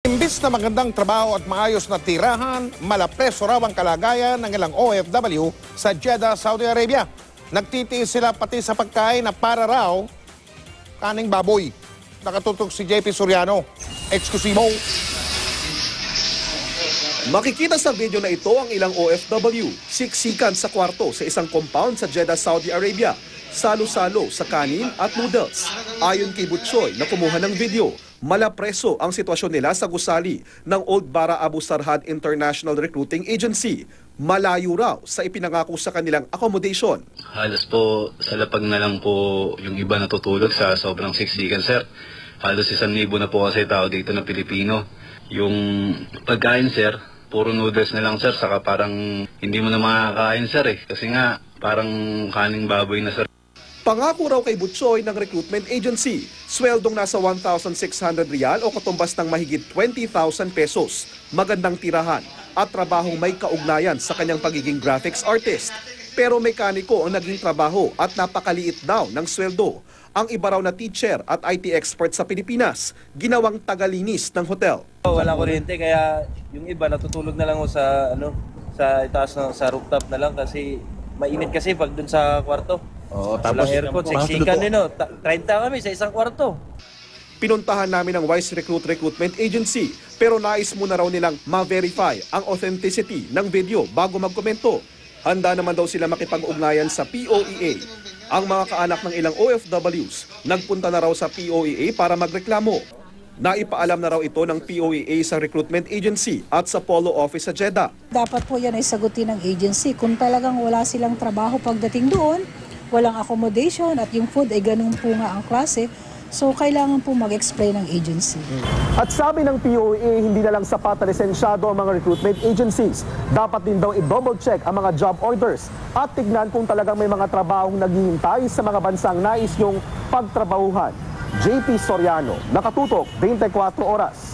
Imbis na magandang trabaho at maayos na tirahan, malapreso raw ang kalagayan ng ilang OFW sa Jeddah, Saudi Arabia. Nagtitiis sila pati sa pagkain na para raw kaning baboy. Nakatutok si JP Soriano. Eksklusibo. Makikita sa video na ito ang ilang OFW, siksikan sa kwarto sa isang compound sa Jeddah, Saudi Arabia. Salo-salo sa kanin at noodles. Ayon kay Butchoy na kumuha ng video, malapreso ang sitwasyon nila sa gusali ng Old Bara Abu Sarhad International Recruiting Agency. Malayo raw sa ipinangako sa kanilang accommodation. Halos po sa lapag na lang po yung iba natutulog sa sobrang siksikan, sir. Halos 1,000 na po kasi tao dito na Pilipino. Yung pagkain, sir, puro noodles na lang, sir. Saka parang hindi mo na makakain, sir, eh. Kasi nga parang kaning baboy na, sir. Pangako raw kay Butchoy ng recruitment agency, sweldong nasa 1,600 riyal o katumbas ng mahigit 20,000 pesos, magandang tirahan at trabahong may kaugnayan sa kanyang pagiging graphics artist. Pero mekaniko ang naging trabaho at napakaliit daw ng sweldo. Ang iba raw na teacher at IT expert sa Pilipinas, ginawang tagalinis ng hotel. Wala kuryente kaya yung iba natutulog na lang sa sa itaas sa rooftop na lang kasi mainit kasi pag dun sa kwarto. Tapos aircon, siksikan din 30 kami sa isang kwarto. Pinuntahan namin ang Wise Recruitment Agency pero nais muna raw nilang ma-verify ang authenticity ng video bago magkomento. Handa naman daw sila makipag-ugnayan sa POEA. Ang mga kaanak ng ilang OFWs nagpunta na raw sa POEA para magreklamo. Naipaalam na raw ito ng POEA sa recruitment agency at sa Polo office sa Jeddah. Dapat po yan ay sagutin ng agency. Kung talagang wala silang trabaho pagdating doon, walang accommodation at yung food ay ganun po nga ang klase, so kailangan po mag-explain ng agency. At sabi ng POEA, hindi na lang sapat na lisensyado ang mga recruitment agencies. Dapat din daw i-double check ang mga job orders at tignan kung talagang may mga trabahong naghihintay sa mga bansang nais yung pagtrabahuhan. JP Soriano, nakatutok 24 oras.